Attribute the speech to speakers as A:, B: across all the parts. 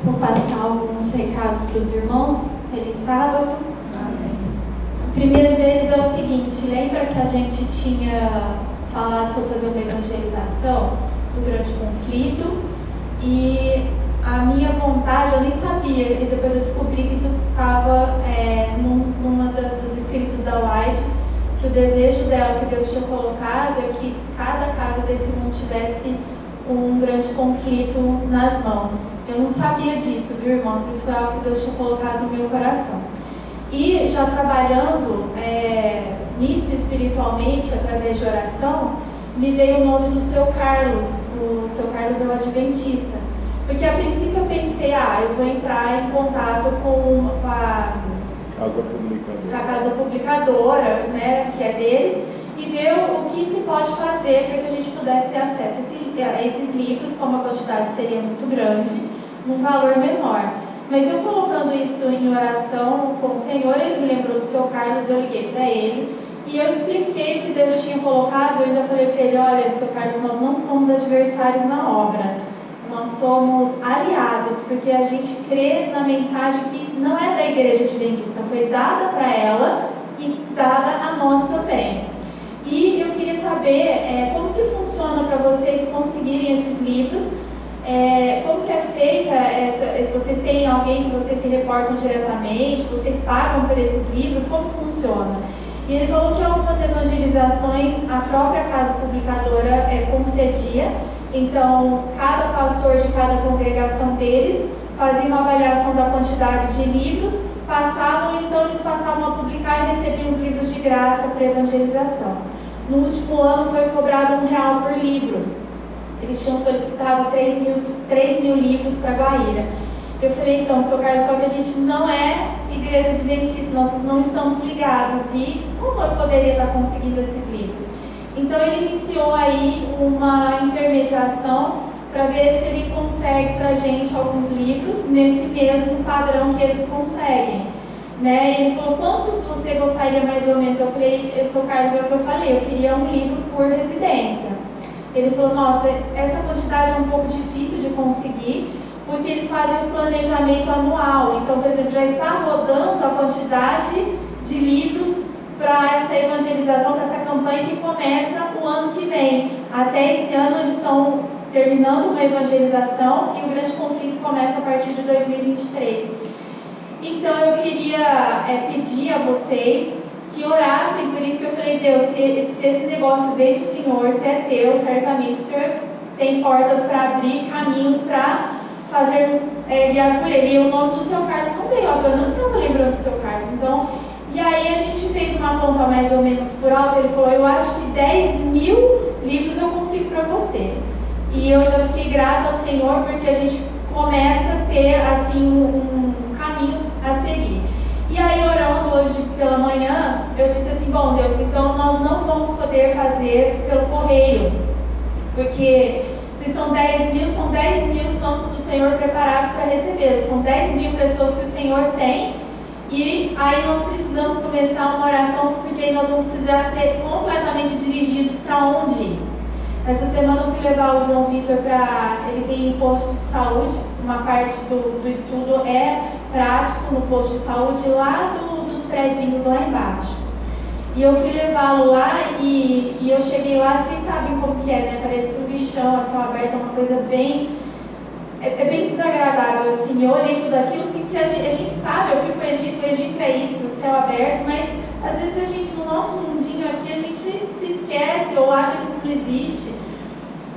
A: Vou passar alguns recados para os irmãos. Feliz sábado. Amém. O primeiro deles é o seguinte: lembra que a gente tinha falado sobre fazer uma evangelização do grande conflito? E a minha vontade, eu nem sabia, e depois eu descobri que isso estava numa dos escritos da White, que o desejo dela, que Deus tinha colocado, é que cada casa desse mundo tivesse um grande conflito nas mãos. Eu não sabia disso, viu, irmãos? Isso foi algo que Deus tinha colocado no meu coração. E já trabalhando nisso espiritualmente, através de oração, me veio o nome do seu Carlos. O seu Carlos é o adventista. Porque a princípio eu pensei, eu vou entrar em contato com a casa publicadora, né, que é deles, e ver o que se pode fazer para que a gente pudesse ter acesso a esses livros, como a quantidade seria muito grande, num valor menor. Mas eu colocando isso em oração com o Senhor, ele me lembrou do seu Carlos, eu liguei para ele, e eu expliquei o que Deus tinha colocado. Eu ainda falei para ele: olha, seu Carlos, nós não somos adversários na obra, nós somos aliados, porque a gente crê na mensagem que não é da igreja adventista, foi dada para ela e dada a nós também. E eu queria saber como que funciona para vocês conseguirem esses livros, como que é feita, vocês têm alguém que vocês se reportam diretamente, vocês pagam por esses livros, como funciona? E ele falou que algumas evangelizações a própria casa publicadora concedia. Então, cada pastor de cada congregação deles fazia uma avaliação da quantidade de livros, então eles passavam a publicar e recebiam os livros de graça para evangelização. No último ano foi cobrado R$1 por livro. Eles tinham solicitado 3 mil livros para Guaíra. Eu falei: então, seu Carlos, só que a gente não é igreja adventista, nós não estamos ligados, e como eu poderia estar conseguindo esses livros? Então ele iniciou aí uma intermediação para ver se ele consegue para a gente alguns livros nesse mesmo padrão que eles conseguem, né? Ele falou: quantos você gostaria mais ou menos? Eu falei: eu sou Carlos, é o que eu falei, eu queria um livro por residência. Ele falou: nossa, essa quantidade é um pouco difícil de conseguir, porque eles fazem um planejamento anual. Então, por exemplo, já está rodando a quantidade de livros para essa evangelização, para essa campanha que começa o ano que vem. Até esse ano eles estão terminando uma evangelização e o grande conflito começa a partir de 2023. Então eu queria pedir a vocês que orassem, por isso que eu falei: Deus, se esse negócio veio do Senhor, se é teu, certamente o Senhor tem portas para abrir, caminhos para fazermos guiar por ele. E o nome do seu Carlos não veio, eu não estava lembrando do seu Carlos. Então, e aí a gente fez uma conta mais ou menos por alto. Ele falou: eu acho que 10 mil livros eu consigo para você. E eu já fiquei grata ao Senhor, porque a gente começa a ter assim um caminho a seguir. E aí, orando hoje pela manhã, eu disse assim: bom, Deus, então nós não vamos poder fazer pelo correio, porque se são 10 mil santos do Senhor preparados para receber, são 10 mil pessoas que o Senhor tem. E aí nós precisamos começar uma oração, porque aí nós vamos precisar ser completamente dirigidos para onde ir. Essa semana eu fui levar o João Vitor ele tem um posto de saúde, uma parte do estudo é prático no posto de saúde lá dos predinhos lá embaixo. E eu fui levá-lo lá e eu cheguei lá, vocês sabem como que é, né? Parece um bichão, a céu aberto, é uma coisa bem desagradável, assim. Eu olhei tudo aquilo, assim, porque a gente sabe, eu fui para o Egito é isso, céu aberto, mas às vezes a gente, no nosso mundinho aqui, a gente se esquece ou acha que isso não existe.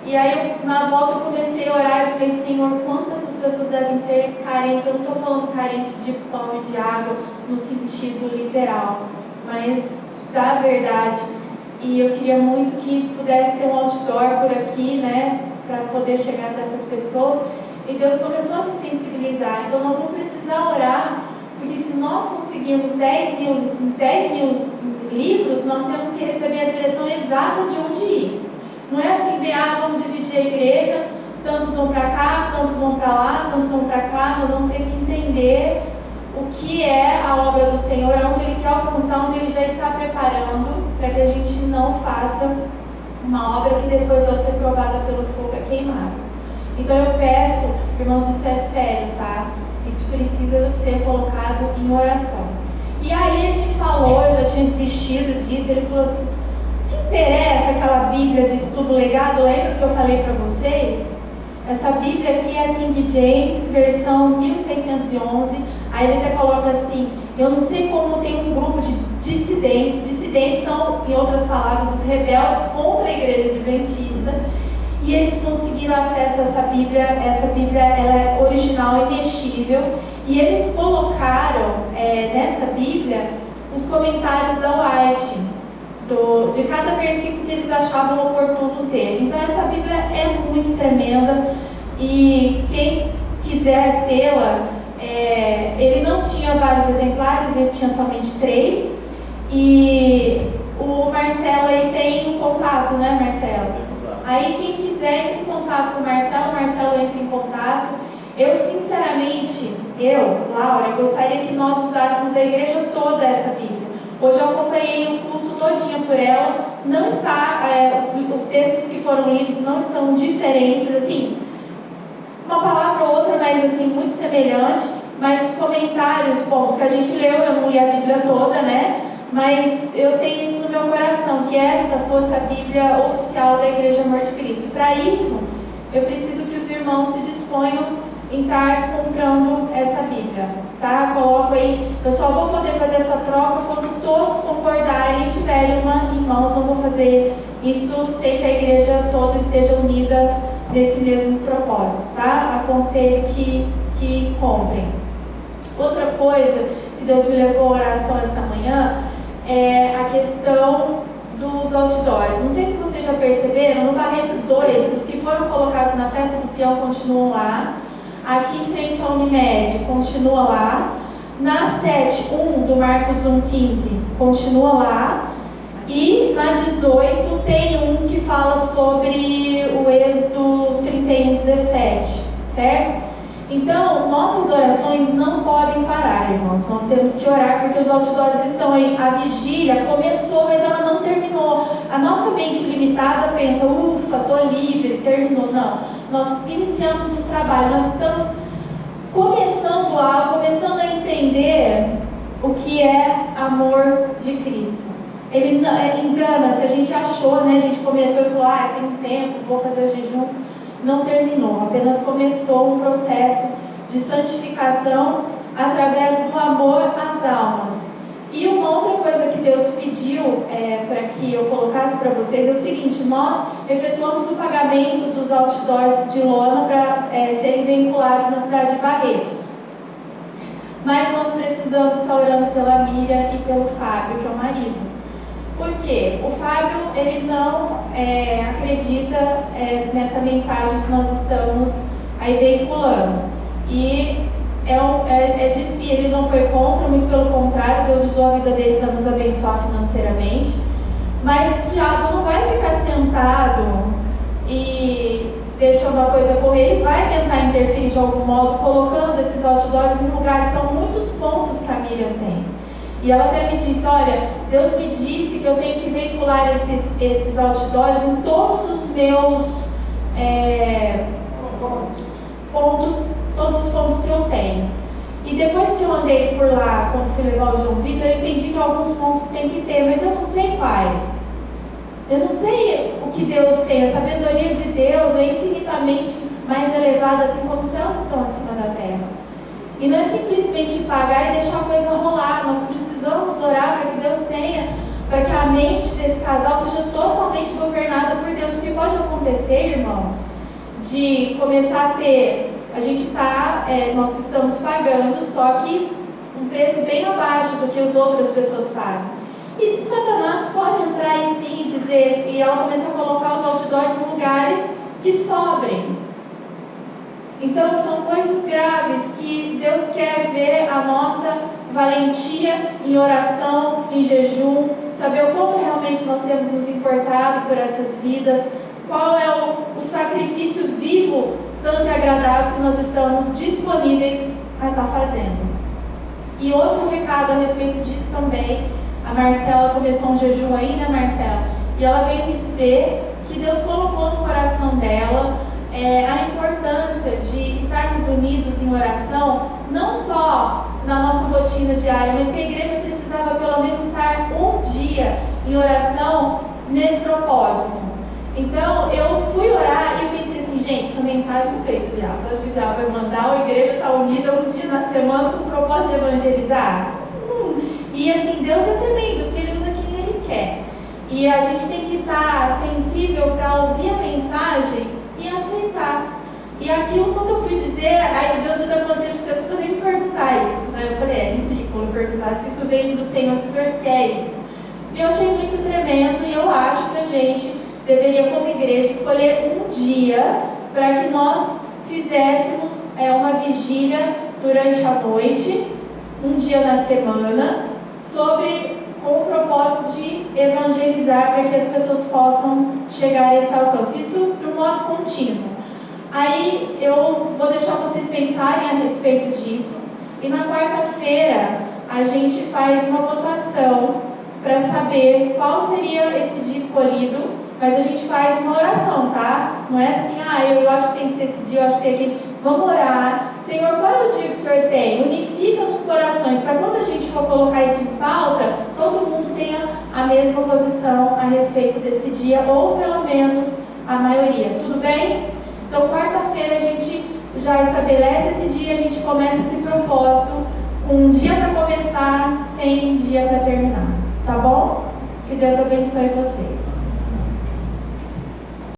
A: E aí, na volta, eu comecei a orar e falei: Senhor, quantas essas pessoas devem ser carentes? Eu não estou falando carente de pão e de água no sentido literal, mas da verdade. E eu queria muito que pudesse ter um outdoor por aqui, né, para poder chegar até essas pessoas. E Deus começou a me sensibilizar. Então nós vamos precisar orar, porque se nós conseguirmos 10 mil livros, nós temos que receber a direção exata de onde ir. Não é assim: vamos dividir a igreja, tantos vão para cá, tantos vão para lá, tantos vão para cá. Nós vamos ter que entender o que é a obra do Senhor, onde Ele quer alcançar, onde Ele já está preparando, para que a gente não faça uma obra que depois, ao ser provada pelo fogo, é queimada. Então eu peço, irmãos, isso é sério, tá? precisa ser colocado em oração. E aí ele me falou, eu já tinha insistido disso, ele falou assim, te interessa aquela Bíblia de estudo legado? Lembra que eu falei para vocês? Essa Bíblia aqui é a King James, versão 1611. Aí ele até coloca assim, eu não sei como tem um grupo de dissidentes. Dissidentes são, em outras palavras, os rebeldes contra a igreja adventista. E eles conseguiram acesso a essa Bíblia. Essa Bíblia ela é original e imexível. E eles colocaram nessa Bíblia os comentários da White, de cada versículo que eles achavam oportuno ter. Então essa Bíblia é muito tremenda e quem quiser tê-la, ele não tinha vários exemplares, ele tinha somente 3. E o Marcelo aí tem um contato, né, Marcelo? Aí quem quiser entre em contato com o Marcelo entra em contato. Eu sinceramente, Laura, gostaria que nós usássemos a igreja toda essa Bíblia. Hoje eu acompanhei o culto todinho por ela, não está, os textos que foram lidos não estão diferentes, assim, uma palavra ou outra, mas assim, muito semelhante, mas os comentários, bom, os que a gente leu, eu não li a Bíblia toda, né, mas eu tenho isso no meu coração, que esta fosse a Bíblia oficial da Igreja Amor de Cristo. Para isso, eu preciso que os irmãos se disponham em estar comprando essa Bíblia, tá? Coloco aí, eu só vou poder fazer essa troca quando todos concordarem e tiverem uma em mãos. Não vou fazer isso sem que a igreja toda esteja unida nesse mesmo propósito, tá? Aconselho que comprem. Outra coisa que Deus me levou à oração essa manhã é a questão dos outdoors. Não sei se vocês já perceberam, no Barretos 2, os que foram colocados na festa do peão continuam lá. Aqui em frente à Unimed, continua lá. Na 7.1 do Marcos 1.15, continua lá. E na 18 tem um que fala sobre o Êxodo 31.17, certo? Então, nossas orações não podem parar, irmãos. Nós temos que orar porque os outdoors estão aí. A vigília começou, mas ela não terminou. A nossa mente limitada pensa, ufa, estou livre, terminou. Não. Nós iniciamos um trabalho, nós estamos começando a entender o que é amor de Cristo. Ele engana, se a gente achou, né? A gente começou e falou, tem um tempo, vou fazer o jejum. Não terminou, apenas começou um processo de santificação através do amor às almas. E uma outra coisa que Deus pediu para que eu colocasse para vocês é o seguinte: nós efetuamos o pagamento dos outdoors de lona para serem vinculados na cidade de Barretos. Mas nós precisamos estar orando pela Miriam e pelo Fábio, que é o marido. Por quê? O Fábio, ele não acredita nessa mensagem que nós estamos aí veiculando. E é difícil, ele não foi contra, muito pelo contrário, Deus usou a vida dele para nos abençoar financeiramente. Mas o diabo não vai ficar sentado e deixando a coisa correr, ele vai tentar interferir de algum modo, colocando esses outdoors em lugares, são muitos pontos que a Miriam tem. E ela até me disse, olha, Deus me disse que eu tenho que veicular esses outdoors em todos os meus pontos, todos os pontos que eu tenho. E depois que eu andei por lá, quando fui levar o João Vitor, eu entendi que alguns pontos tem que ter, mas eu não sei quais. Eu não sei o que Deus tem. A sabedoria de Deus é infinitamente mais elevada, assim como os céus estão acima da terra. E não é simplesmente pagar e deixar a coisa rolar. Nós precisamos orar para que Deus tenha, para que a mente desse casal seja totalmente governada por Deus. Porque pode acontecer, irmãos, de começar a ter, nós estamos pagando, só que um preço bem abaixo do que as outras pessoas pagam. E Satanás pode entrar aí sim e dizer, e ela começa a colocar os outdoors em lugares que sobrem. Então são coisas graves que Deus quer ver a nossa valentia em oração, em jejum, saber o quanto realmente nós temos nos importado por essas vidas, qual é o sacrifício vivo, santo e agradável que nós estamos disponíveis a estar fazendo. E outro recado a respeito disso também, a Marcela começou um jejum aí, né, Marcela? E ela veio me dizer que Deus colocou no coração dela a importância de estar estarmos unidos em oração, não só na nossa rotina diária, mas que a igreja precisava pelo menos estar um dia em oração nesse propósito. Então, eu fui orar e eu pensei assim, gente, essa mensagem não veio do diabo. Você acha que o diabo vai mandar a igreja estar unida um dia na semana com o propósito de evangelizar? E assim, Deus é tremendo, porque Ele usa quem Ele quer. E a gente tem que estar sensível para ouvir a mensagem e aceitar. E aquilo, quando eu fui dizer, aí Deus ainda falou assim, acho que você não precisa nem me perguntar isso, né? Eu falei, é ridículo perguntar se isso vem do Senhor, se o Senhor quer isso. E eu achei muito tremendo, e eu acho que a gente deveria, como igreja, escolher um dia para que nós fizéssemos uma vigília durante a noite, um dia na semana, com o propósito de evangelizar para que as pessoas possam chegar a esse alcance. Isso de um modo contínuo. Aí eu vou deixar vocês pensarem a respeito disso. E na quarta-feira a gente faz uma votação para saber qual seria esse dia escolhido, mas a gente faz uma oração, tá? Não é assim, eu acho que tem que ser esse dia, eu acho que tem aquele. Vamos orar. Senhor, qual é o dia que o Senhor tem? Unifica nos corações, para quando a gente for colocar isso em pauta, todo mundo tenha a mesma posição a respeito desse dia, ou pelo menos a maioria. Tudo bem? Então, quarta-feira a gente já estabelece esse dia, a gente começa esse propósito com um dia para começar, sem dia para terminar. Tá bom? Que Deus abençoe vocês.